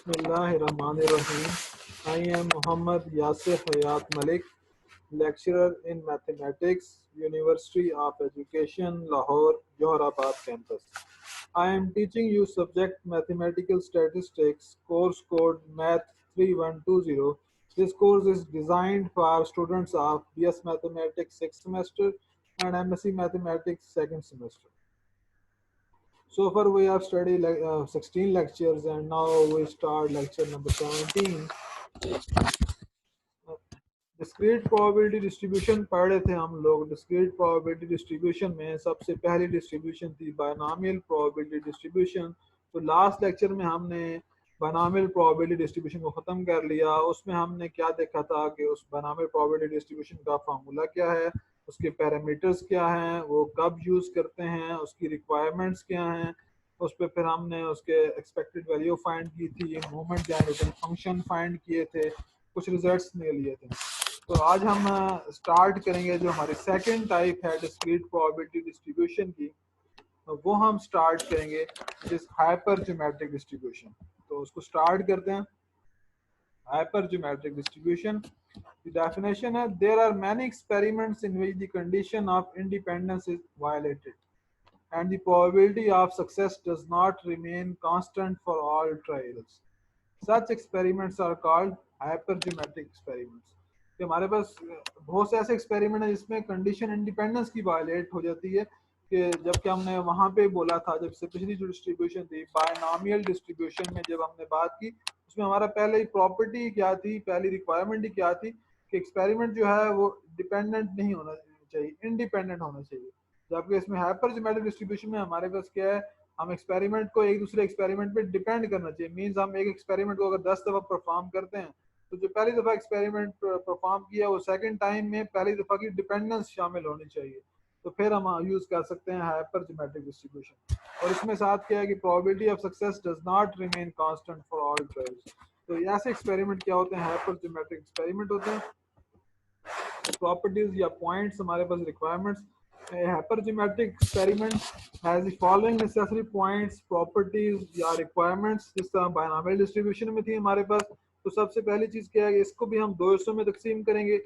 Bismillahirrahmanirrahim. I am Muhammad Yasir Hayat Malik, lecturer in Mathematics, University of Education, Lahore, Johorabad campus. I am teaching you subject Mathematical Statistics, course code Math 3120. This course is designed for students of BS Mathematics 6th semester and MSc Mathematics 2nd semester. So far we have studied 16 lectures and now we start lecture number 17. Discrete probability distribution पढ़ रहे थे हम लोग। Discrete probability distribution में सबसे पहली distribution थी binomial probability distribution. तो लास्ट लेक्चर में हमने बायनॉमियल प्रोबेबिलिटी डिस्ट्रीब्यूशन को ख़त्म कर लिया। उसमें हमने क्या देखा था कि उस बायनॉमियल प्रोबेबिलिटी डिस्ट्रीब्यूशन का फार्मूला क्या है, उसके पैरामीटर्स क्या हैं, वो कब यूज़ करते हैं, उसकी रिक्वायरमेंट्स क्या हैं। उस पर फिर हमने उसके एक्सपेक्टेड वैल्यू फाइंड की थी, मूवमेंट जनरेशन फंक्शन फाइंड किए थे, कुछ रिजल्ट्स ले लिए थे। तो आज हम स्टार्ट करेंगे जो हमारी सेकंड टाइप है डिस्क्रीट प्रोबेबिलिटी डिस्ट्रीब्यूशन की, तो वो हम स्टार्ट करेंगे जिस हाइपर ज्योमेट्रिक डिस्ट्रीब्यूशन। तो उसको स्टार्ट करते हैं। हाइपर ज्योमेट्रिक डिस्ट्रीब्यूशन की डेफिनेशन है, there are many experiments in which the condition of independence is violated and the probability of success does not remain constant for all trials. Such experiments are called hypergeometric experiments. कि हमारे पास बहुत से ऐसे experiment है जिसमें condition independence की violet हो जाती है, कि जबकि हमने वहां पे बोला था, जब से पिछली जो डिस्ट्रीब्यूशन थी बायनॉमियल डिस्ट्रीब्यूशन में जब हमने बात की, उसमें हमारा पहले ही प्रॉपर्टी क्या थी, पहली रिक्वायरमेंट ही क्या थी कि एक्सपेरिमेंट जो है वो डिपेंडेंट नहीं होना चाहिए, इंडिपेंडेंट होना चाहिए। जबकि इसमें हाइपर ज्योमेट्रिक डिस्ट्रीब्यूशन में हमारे पास क्या है, हम एक्सपेरिमेंट को एक दूसरे एक्सपेरिमेंट पे डिपेंड करना चाहिए। मींस हम एक एक्सपेरिमेंट को अगर 10 दफ़ा परफॉर्म करते हैं तो जो पहली दफ़ा एक्सपेरिमेंट परफॉर्म किया वो सेकंड टाइम में पहली दफ़ा की डिपेंडेंस शामिल होनी चाहिए, तो फिर हम यूज़ कर सकते हैं हाइपर ज्योमेट्रिक डिस्ट्रीब्यूशन। और इसमें साथ क्या है कि probability of success does not remain constant for all trials. तो ऐसे एक्सपेरिमेंट क्या होते हैं, हाइपर ज्योमेट्रिक एक्सपेरिमेंट होते हैं। प्रॉपर्टीज या पॉइंट्स हमारे पास requirements. hypergeometric experiment has the following necessary points, properties या requirements। जिस तरह बायनॉमियल डिस्ट्रीब्यूशन में थी हमारे पास, तो सबसे पहली चीज क्या है, इसको भी हम दो हिस्सों में तकसीम करेंगे।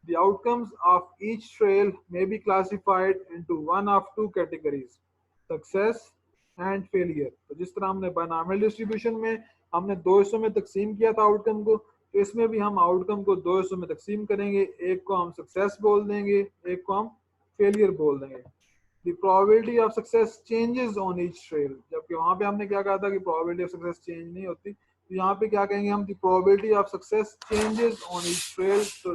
The outcomes of each trail may be classified into one of two categories, success and failure। तो जिस तरह हमने बायनॉमियल डिस्ट्रीब्यूशन में हमने दो हिस्सों में तकसीम किया था आउटकम को, तो इसमें भी हम आउटकम को दो हिस्सों में तकसीम करेंगे। एक को हम सक्सेस बोल देंगे, एक को हम फेलियर बोल देंगे। The probability of success changes on each trail। जबकि वहां पे हमने क्या कहा था कि probability of success चेंज नहीं होती, तो यहाँ पे क्या कहेंगे हम, the probability of success changes on each trail। तो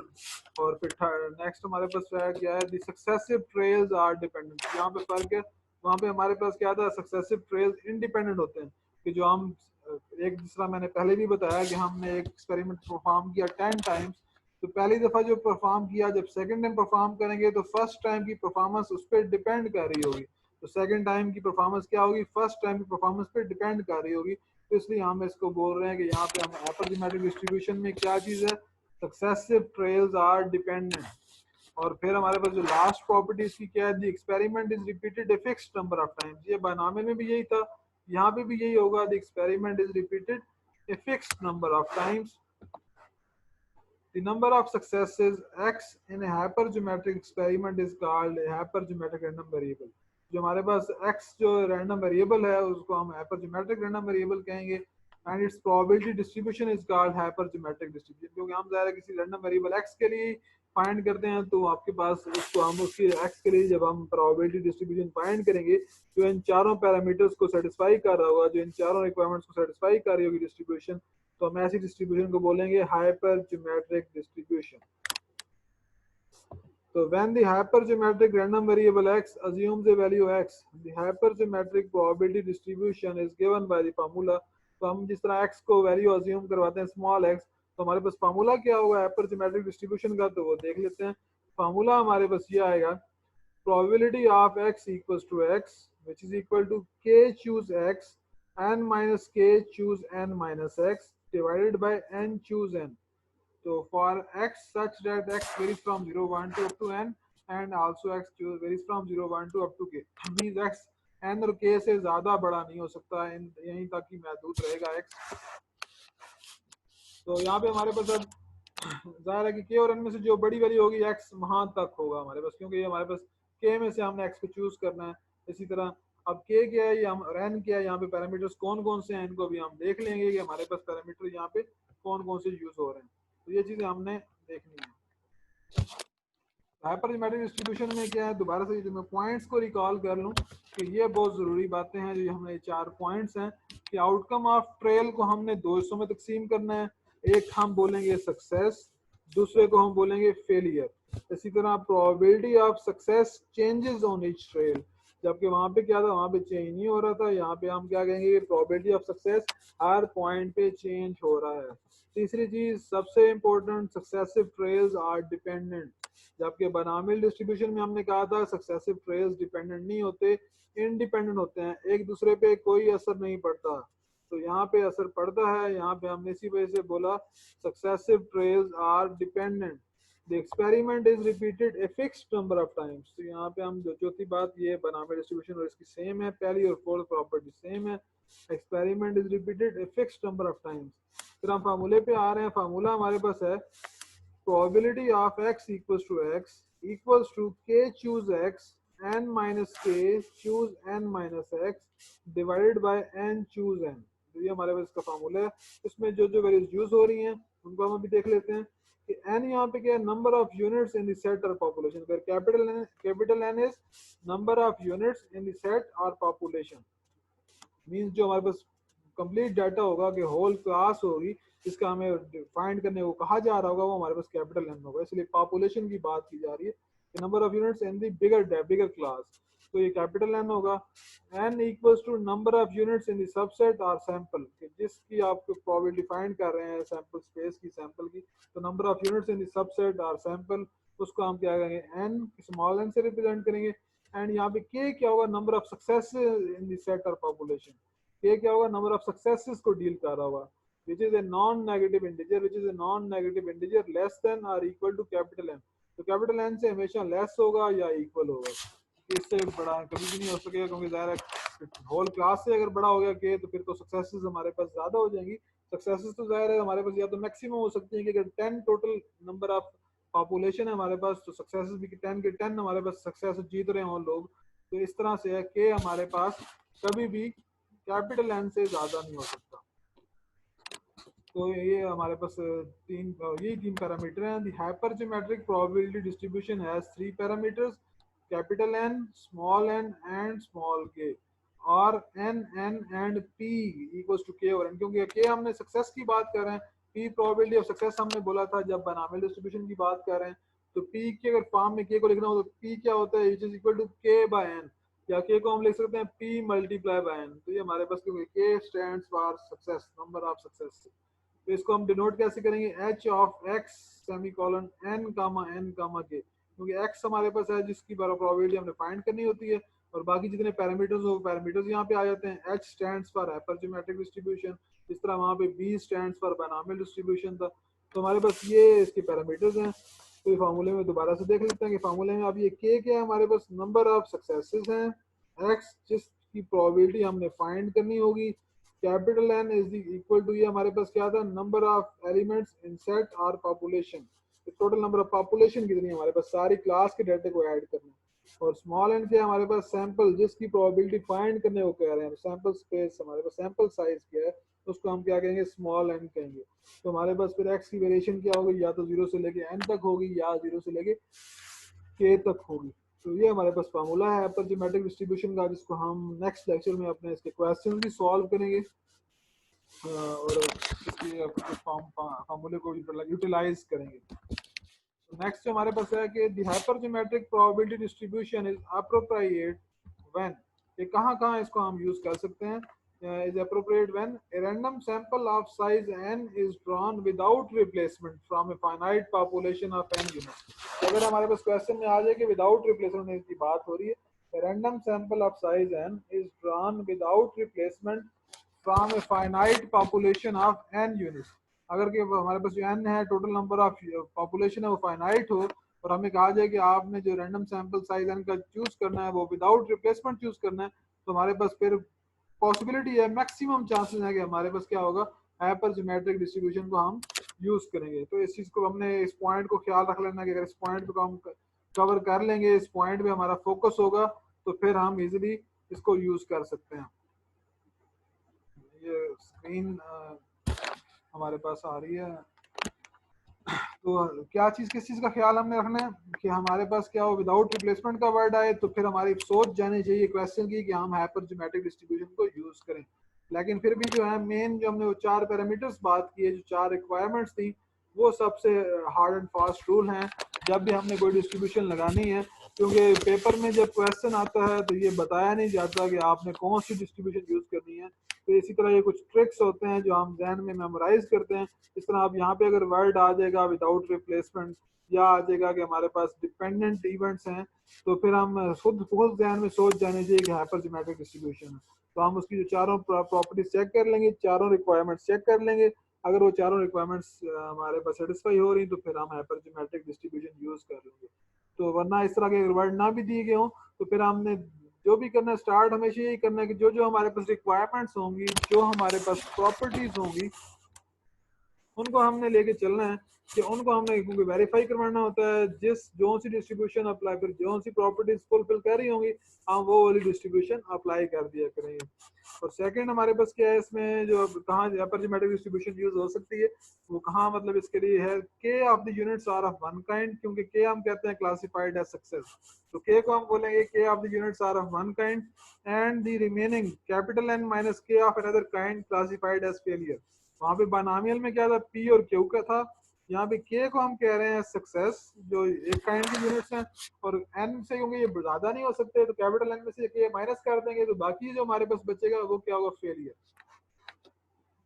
और फिर नेक्स्ट हमारे पास क्या है, the successive trails are dependent। यहाँ पे फर्क है, वहाँ पे हमारे पास क्या था, सक्सेसिव ट्रेल्स इंडिपेंडेंट होते हैं। कि जो हम एक दूसरा मैंने पहले भी बताया कि हमने एक एक्सपेरिमेंट परफॉर्म किया 10 टाइम्स, तो पहली दफ़ा जो परफॉर्म किया, जब सेकंड टाइम परफॉर्म करेंगे तो फर्स्ट टाइम की परफॉर्मेंस उस पर डिपेंड कर रही होगी। तो सेकंड टाइम की परफॉर्मेंस क्या होगी, फर्स्ट टाइम की परफॉर्मेंस पे डिपेंड कर रही होगी। तो इसलिए हम इसको बोल रहे हैं कि यहाँ पे हम हाइपरज्योमेट्रिक डिस्ट्रीब्यूशन में क्या चीज़ है, सक्सेसिव ट्रेल्स आर डिपेंडेंट। और फिर हमारे पास जो लास्ट प्रॉपर्टी इसकी क्या है, the experiment is repeated a fixed number of times. ये बायनॉमियल में भी यही था, यहाँ पे भी यही होगा, the experiment is repeated a fixed number of times. The number of successes x in a hypergeometric experiment is called a hypergeometric random variable। जो हमारे पास x जो random variable है उसको हम hypergeometric random variable कहेंगे। and its probability distribution is called hypergeometric distribution। क्योंकि हम ज़ाहिर किसी random variable x के लिए फाइंड करते हैं, तो आपके पास उसको हम उसकी x के लिए जब हम probability distribution फाइंड करेंगे, जो इन चारों पैरामीटर्स को सेटिस्फाई कर रहा होगा, जो इन चारों रिक्वायरमेंट्स को सेटिस्फाई कर रही होगी डिस्ट्रीब्यूशन, तो हम ऐसी डिस्ट्रीब्यूशन को बोलेंगे हाइपरज्योमेट्रिक डिस्ट्रीब्यूशन। तो when the hypergeometric random variable x assumes a value x, the hypergeometric probability distribution is given by the formula। तो हम जिस तरह x को वैल्यू अज्यूम करवाते हैं स्मॉल x, तो हमारे पास फार्मूला क्या होगा हाइपरज्योमेट्रिक डिस्ट्रीब्यूशन का, तो वो देख लेते हैं। फार्मूला हमारे पास ये आएगा, probability of x equals to x which is equal to k choose x n minus k choose n minus x divided by n choose n। So for x such that x varies from 0 1 to up to n and also x varies from 0 1 to up to k, means x n और k से ज्यादा बड़ा नहीं हो सकता, यहीं तक ही महदूद रहेगा x। तो यहाँ पे हमारे पास अब जाहिर है कि के और एन में से जो बड़ी वैल्यू होगी एक्स वहां तक होगा हमारे पास, क्योंकि ये हमारे पास के में से हमने एक्स को चूज करना है। इसी तरह अब के क्या है या एन क्या है, यहाँ पे पैरामीटर्स कौन कौन से हैं इनको भी हम देख लेंगे कि हमारे पास पैरामीटर यहाँ पे कौन कौन से यूज हो रहे हैं, तो ये चीजें हमने देखनी है। हाइपरजमेट्रिक डिस्ट्रीब्यूशन में क्या है, दोबारा से मैं पॉइंट्स को रिकॉल कर लूँ कि ये बहुत ज़रूरी बातें हैं जो हमने 4 पॉइंट्स हैं कि आउटकम ऑफ ट्रेल को हमने 2 हिस्सों में तकसीम करना है। एक हम बोलेंगे सक्सेस, दूसरे को हम बोलेंगे फेलियर। इसी तरह probability of success changes on each trail, जबकि वहाँ पे क्या था, वहाँ पे चेंज नहीं हो रहा था, यहाँ पे हम क्या कहेंगे, प्रोबेबिलिटी ऑफ सक्सेस हर पॉइंट पे चेंज हो रहा है। तीसरी चीज सबसे important, successive trials are dependent, जबकि बनामिल डिस्ट्रीब्यूशन में हमने कहा था सक्सेसिव ट्रेल्स डिपेंडेंट नहीं होते, इंडिपेंडेंट होते हैं, एक दूसरे पे कोई असर नहीं पड़ता। तो यहाँ पे असर पड़ता है, यहाँ पे हमने इसी वजह से बोला successive trials are dependent. The experiment is repeated a fixed number of times. तो यहाँ पे हम जो चौथी बात, ये बनामिल डिस्ट्रीब्यूशन और इसकी सेम है, पहली और फोर्थ प्रॉपर्टी सेम है। Experiment is repeated a fixed number of times. फिर हम फार्मूले पे आ रहे हैं। फार्मूला हमारे पास है probability of x equals to x equals to k choose x n minus k choose n minus x divided by n choose n। तो ये हमारे पास इसका फार्मूला है। इसमें जो जो वैल्यूज यूज हो रही हैं उनको हम अभी देख लेते हैं कि n यहाँ पे क्या है, number of units in the set और population. Capital N is number of units in the set और पॉपुलेशन। मींस जो हमारे पास कंप्लीट डाटा होगा कि होल क्लास होगी जिसका हमें फाइंड करने को कहा जा रहा होगा, वो हमारे पास कैपिटल एन होगा। इसलिए पॉपुलेशन की बात की जा रही है कि number of units in the bigger class, तो ये कैपिटल एन होगा। N equals to number of units in the subset और सैंपल, जिसकी आप प्रोबेबिलिटी फाइंड कर रहे हैं सैंपल स्पेस की, सैंपल की, तो number of units in the subset और सैंपल, उसको हम क्या करेंगे, एन स्मॉल एन से रिप्रेजेंट करेंगे। एंड यहाँ पे के क्या होगा, number of success in the set और पॉपुलेशन। के क्या होगा, नंबर ऑफ सक्सेसेस को डील कर रहा होगा, which is a non-negative integer, which is a non-negative integer less than or equal to capital N। तो कैपिटल एन से हमेशा लेस होगा या इक्वल होगा, इससे बड़ा कभी भी नहीं हो सकेगा, क्योंकि ज़ाहिर है होल क्लास से अगर बड़ा हो गया के, तो फिर तो सक्सेसेस हमारे पास ज़्यादा हो जाएंगी। सक्सेसेस तो ज़ाहिर है हमारे पास या तो मैक्सिमम हो सकती है कि अगर 10 टोटल नंबर ऑफ पॉपुलेशन है हमारे पास, तो सक्सेसेस भी 10 के 10 हमारे पास सक्सेस जीत रहे हों लोग। तो इस तरह से है कि हमारे पास कभी भी कैपिटल एन से ज़्यादा नहीं हो सकता। तो ये हमारे पास यही तीन पैरामीटर हैं। The hypergeometric probability distribution has 3 parameters, capital N, small N and small K, और N N and P equals to K और एन। क्योंकि के हमने सक्सेस की बात कर रहे हैं, पी प्रोबेबिलिटी ऑफ सक्सेस हमने बोला था जब बनामिल डिस्ट्रीब्यूशन की बात कर रहे हैं। तो पी के अगर फॉर्म में के को लिखना हो तो पी क्या होता है, इट इज इक्वल टू के बाय एन, या के को हम लिख सकते हैं पी मल्टीप्लाई बाय एन। तो ये हमारे पास क्योंकि K stands for success, number of success. तो इसको हम डिनोट कैसे करेंगे, H of X semicolon N comma K, क्योंकि एक्स हमारे पास है जिसकी प्रोबेबिलिटी हमने फाइंड करनी होती है, और बाकी जितने पैरामीटर्स हो पैरामीटर्स यहाँ पे आ जाते हैं। H stands for hypergeometric distribution, इस तरह वहाँ पे B stands for binomial distribution था। तो हमारे पास ये इसके पैरामीटर्स हैं। तो ये फार्मूले में दोबारा से देख लेते हैं कि फार्मूले में अब ये के क्या है, हमारे पास नंबर ऑफ सक्सेसेस हैं, एक्स जिसकी प्रोबेबिलिटी हमने फाइंड करनी होगी, capital N is equal to, ये हमारे पास क्या था, number of elements in set और population, total number of population कितनी है हमारे पास, सारी क्लास के डाटे को ऐड करना। और स्मॉल एन क्या है हमारे पास, सैंपल जिसकी प्रोबेबिलिटी फाइंड करने को कह रहे हैं, सैंपल स्पेस हमारे पास सैंपल साइज क्या है, उसको हम क्या कहेंगे, स्मॉल एन कहेंगे। तो हमारे पास फिर एक्स की वेरिएशन क्या होगी, या तो 0 से लेके एन तक होगी या 0 से लेके के तक होगी। तो ये हमारे पास फार्मूला है हाइपरजोमेट्रिक डिस्ट्रीब्यूशन का, जिसको हम नेक्स्ट लेक्चर में अपने इसके क्वेश्चन भी सॉल्व करेंगे और इसके फार्मूले को यूटिलाइज करेंगे। नेक्स्ट हमारे पास है कि the hypergeometric probability distribution is appropriate when, ये कहाँ कहाँ इसको हम यूज कर सकते हैं, is appropriate when a random sample of size n is drawn without replacement from a finite population of n units। अगर हमारे पास क्वेश्चन में आ जाए कि विदाउट रिप्लेसमेंट की बात हो रही है, random sample of size n is drawn without replacement from a finite population of n units। अगर कि हमारे पास जो n है, टोटल नंबर ऑफ पॉपुलेशन है, वो फाइनाइट हो, और हमें कहा जाए कि आपने जो रैंडम सैंपल साइज n का चूज करना है वो विदाउट रिप्लेसमेंट चूज करना है, तो हमारे पास फिर पॉसिबिलिटी है, मैक्सिमम चांसेस है कि हमारे पास क्या होगा, हाइपर ज्योमेट्रिक डिस्ट्रीब्यूशन को हम यूज करेंगे। तो इस चीज को हमने इस पॉइंट को ख्याल रख लेना कि अगर इस पॉइंट को हम कवर कर लेंगे, इस पॉइंट पे हमारा फोकस होगा, तो फिर हम इजीली इसको यूज कर सकते हैं। ये स्क्रीन हमारे पास आ रही है। तो क्या चीज किस चीज का ख्याल हमने रखना है कि हमारे पास क्या हो, विदाउट रिप्लेसमेंट का वर्ड आए तो फिर हमारी सोच जानी चाहिए क्वेश्चन की कि हम हाइपर ज्योमेट्रिक डिस्ट्रीब्यूशन को यूज करें। लेकिन फिर भी जो है मेन जो हमने वो 4 पैरामीटर्स बात की है, जो 4 रिक्वायरमेंट्स थी, वो सबसे हार्ड एंड फास्ट रूल हैं जब भी हमने कोई डिस्ट्रीब्यूशन लगानी है। क्योंकि पेपर में जब क्वेश्चन आता है तो ये बताया नहीं जाता कि आपने कौन सी डिस्ट्रीब्यूशन यूज करनी है। तो इसी तरह ये कुछ ट्रिक्स होते हैं जो हम जहन में मेमोराइज करते हैं। इस तरह आप यहाँ पे अगर वर्ड आ जाएगा विदाउट रिप्लेसमेंट, या आ जाएगा कि हमारे पास डिपेंडेंट इवेंट्स हैं, तो फिर हम खुद खुद जहन में सोच जाने चाहिए कि हाइपर ज्योमेट्रिक डिस्ट्रीब्यूशन है। तो हम उसकी जो चारों प्रॉपर्टीज चेक कर लेंगे, चारों रिक्वायरमेंट्स चेक कर लेंगे। अगर वो चारों रिक्वायरमेंट्स हमारे पास सेटिस्फाई हो रही तो फिर हम हाइपर ज्योमेट्रिक डिस्ट्रीब्यूशन यूज कर लेंगे। तो वरना इस तरह के वर्ड ना भी दिए गए हों तो फिर हमने जो भी करना स्टार्ट हमेशा यही करना है कि जो जो हमारे पास रिक्वायरमेंट्स होंगी, जो हमारे पास प्रॉपर्टीज होंगी, उनको हमने लेके चलना है कि उनको हमने क्योंकि वेरीफाई करवाना होता है। जिस जो सी डिस्ट्रीब्यूशन अप्लाई फिर जो सी प्रॉपर्टीज फुलफिल कर रही होंगी, हम वो वाली डिस्ट्रीब्यूशन अप्लाई कर दिया करेंगे। और सेकंड हमारे पास क्या है इसमें, जो कहाँ हाइपर ज्योमेट्रिक डिस्ट्रीब्यूशन यूज हो सकती है वो कहाँ, मतलब इसके लिए है K of the units are of one kind. क्योंकि के हम कहते हैं क्लासिफाइड एज सक्सेस, तो के को हम बोलेंगे K of the units are of one kind and the remaining capital N minus K of another kind classified as failure. वहां पे बायनॉमियल में क्या था, पी और क्यू का था। यहाँ पे के को हम कह रहे हैं सक्सेस, जो एक काइंड की यूनिट्स हैं। और एन से क्योंकि ये ज्यादा नहीं हो सकते तो कैपिटल एन में से के माइनस कर देंगे, तो बाकी जो हमारे पास बचेगा वो क्या होगा, फेलियर।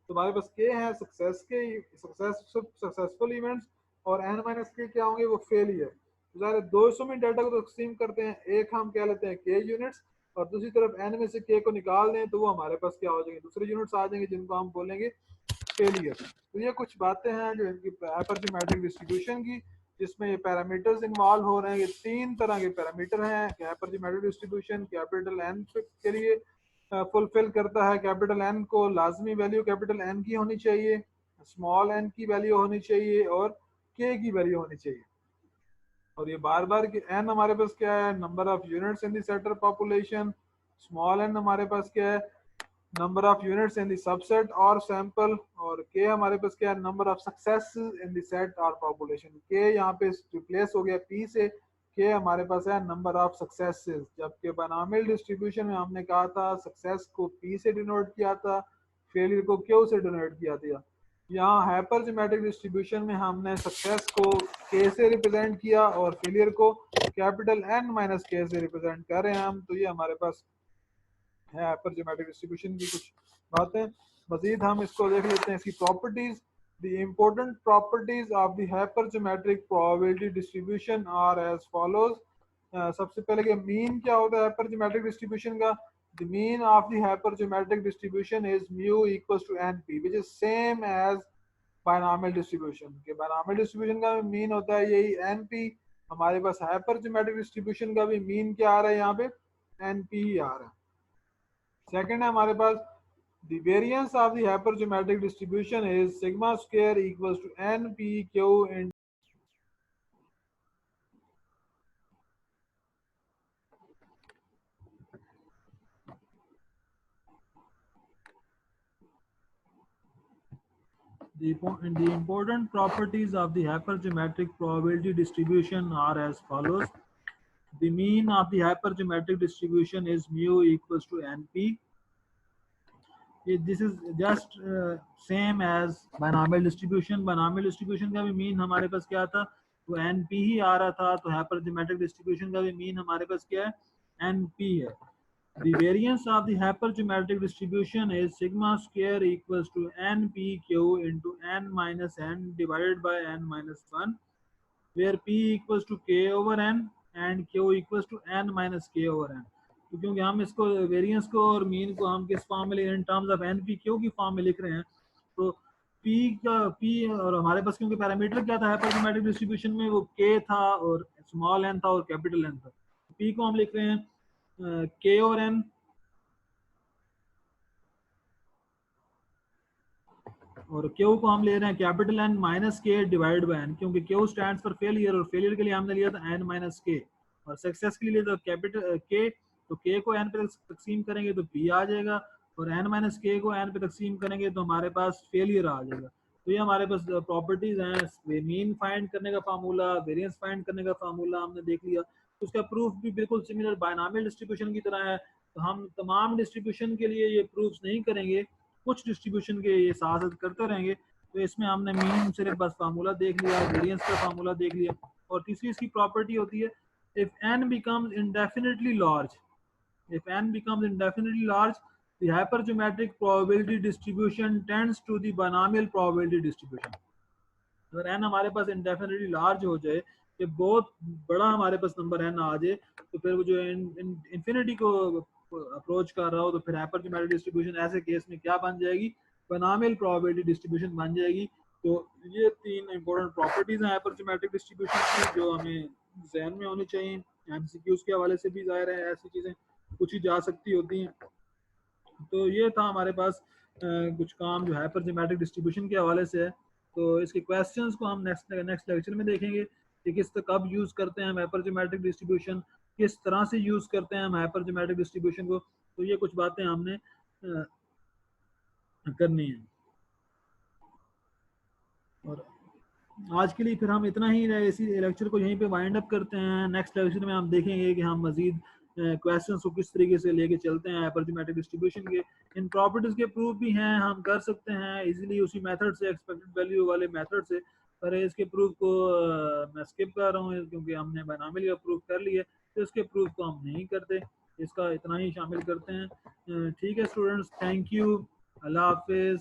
तो हमारे पास के हैं सक्सेस के, सक्सेसफुल इवेंट्स, और एन माइनस के क्या होंगे, वो फेलियर। तो ज़ाहिर 200 में डाटा को तकसीम करते हैं, एक हम क्या लेते हैं के यूनिट्स, और दूसरी तरफ एन में से के को निकाल दें तो वो हमारे पास क्या हो जाएंगे, दूसरे यूनिट्स आ जाएंगे जिनको हम बोलेंगे फेलियर। तो ये कुछ बातें हैं जो इनकी हाइपर ज्योमेट्रिक डिस्ट्रीब्यूशन की, जिसमें ये पैरामीटर्स इन्वॉल्व हो रहे हैं। ये 3 तरह के पैरामीटर हैं। Hypergeometric distribution capital N के लिए फुलफिल करता है। कैपिटल एन को लाजमी वैल्यू कैपिटल एन की होनी चाहिए, स्मॉल एन की वैल्यू होनी चाहिए, और के की वैल्यू होनी चाहिए। और ये बार बार कि एन हमारे पास क्या है, number of units in the set population. Small N हमारे पास क्या है, number of units in the subset और सैंपल। और के हमारे पास क्या है, number of success in the set और पॉपुलेशन। के यहाँ पे रिप्लेस हो गया पी से, के हमारे पास है नंबर ऑफ सक्सेसेस। जबकि बायनॉमियल डिस्ट्रीब्यूशन में हमने कहा था सक्सेस को पी से डिनोट किया था, फेलियर को क्यू से डिनोट किया था। यहाँ हाइपर ज्योमेट्रिक डिस्ट्रीब्यूशन में हमने सक्सेस को के से रिप्रेजेंट किया और फेलियर को कैपिटल एन माइनस के से रिप्रेजेंट कर रहे हैं हम। तो ये हमारे पास है हाइपर ज्योमेट्रिक डिस्ट्रीब्यूशन की कुछ बातें। मजीद हम इसको देख लेते हैं, इसकी properties. The important properties of the hypergeometric probability distribution are as follows. सबसे पहले कि मीन क्या होता है हाइपरज्योमेट्रिक डिस्ट्रीब्यूशन का। The mean of the hypergeometric distribution is mu equals to np, which is same as binomial distribution। के binomial distribution का mean होता है यही np। हमारे पास हाइपरज्योमेट्रिक डिस्ट्रीब्यूशन का भी मीन क्या आ रहा है, यहाँ पे np ही आ रहा है। सेकंड है हमारे पास the variance of the hypergeometric distribution is sigma square equals to npq in the important properties of the hypergeometric probability distribution are as follows. The mean of the hypergeometric distribution is mu equals to np. This is just same as binomial distribution। binomial distribution का भी mean हमारे पास क्या था, वो np ही आ रहा था। तो hypergeometric distribution का भी मीन हमारे पास क्या है, np है। The variance of the hypergeometric distribution is sigma square equals to npq into n minus n divided by n minus 1, where p equals to k over n and q equals to n minus k over n। तो क्योंकि हम इसको variance को और mean को हम किस form में in terms of N P Q की फॉर्म में लिख रहे हैं, तो पी का पी, और हमारे पास क्योंकि पैरामीटर क्या था हाइपरज्योमेट्रिक डिस्ट्रीब्यूशन में, वो के था और स्मॉल एन था और कैपिटल एन था। पी को हम लिख रहे हैं के और एन और क्यू को हम ले रहे हैं कैपिटल एन माइनस के डिवाइड बाय एन, क्योंकि क्यू स्टैंड्स फॉर फेलियर और फेलियर के लिए हमने लिया था एन माइनस के, और सक्सेस के लिए तो कैपिटल के, तो के को एन पे तकसीम करेंगे तो पी आ जाएगा, और एन माइनस के को एन पे तकसीम करेंगे तो हमारे पास फेलियर आ जाएगा। तो ये हमारे पास प्रॉपर्टीज हैं, मीन फाइंड करने का फार्मूला, वेरिएंस फाइंड करने का फार्मूला हमने देख लिया। तो उसका प्रूफ भी बिल्कुल सिमिलर बायनॉमियल डिस्ट्रीब्यूशन की तरह है। तो हम तमाम डिस्ट्रीब्यूशन के लिए ये प्रूफ्स नहीं करेंगे, कुछ डिस्ट्रीब्यूशन के ये साथ साथ करते रहेंगे। तो इसमें हमने मीन सिर्फ बस फार्मूला देख लिया, वेरिएंस का फार्मूला देख लिया। और तीसरी इसकी प्रॉपर्टी होती है if n becomes indefinitely large, if n becomes indefinitely large, the hypergeometric probability distribution tends to the binomial probability distribution। अगर n हमारे पास इंडेफिनेटली लार्ज हो जाए, कि बहुत बड़ा हमारे पास नंबर n आ जाए, तो फिर वो जो इन्फिनिटी को अप्रोच कर रहा हो, तो फिर हाइपरजोमेट्रिक डिस्ट्रीब्यूशन ऐसे केस में क्या बन जाएगी, बायनॉमियल प्रोबेबिलिटी डिस्ट्रीब्यूशन बन जाएगी। तो ये तीन इंपॉर्टेंट प्रॉपर्टीज हैं हाइपरजोमेट्रिक डिस्ट्रीब्यूशन की, जो हमें जहन में होनी चाहिए। एमसीक्यूज के हवाले से भी जाहिर है ऐसी चीज़ें कुछ ही जा सकती होती हैं। तो ये था हमारे पास कुछ काम जो हाइपरजोमेट्रिक डिस्ट्रीब्यूशन के हवाले से है। तो इसके क्वेश्चंस को हम नेक्स्ट लेक्चर में देखेंगे कि किस तरह कब यूज़ करते हैं हम हाइपरजोमेट्रिक डिस्ट्रीब्यूशन, किस तरह से यूज़ करते हैं हम हाइपरजोमेट्रिक डिस्ट्रीब्यूशन को। तो ये कुछ बातें हमने करनी है। और आज के लिए फिर हम इतना ही इसी लेक्चर को यहीं पे वाइंड अप करते हैं। नेक्स्ट लेक्चर में हम देखेंगे कि हम मजीद क्वेश्चंस को किस तरीके से लेके चलते हैं हाइपरजोमेट्रिक डिस्ट्रीब्यूशन के। इन प्रॉपर्टीज के प्रूफ भी हैं, हम कर सकते हैं इजीली उसी मेथड से, एक्सपेक्टेड वैल्यू वाले मेथड से। पर इसके प्रूफ को मैं स्किप कर रहा हूँ क्योंकि हमने बायनॉमियल का प्रूफ कर लिया, तो इसके प्रूफ को हम नहीं करते, इसका इतना ही शामिल करते हैं। ठीक है स्टूडेंट्स, थैंक यू, अल्लाह हाफिज़।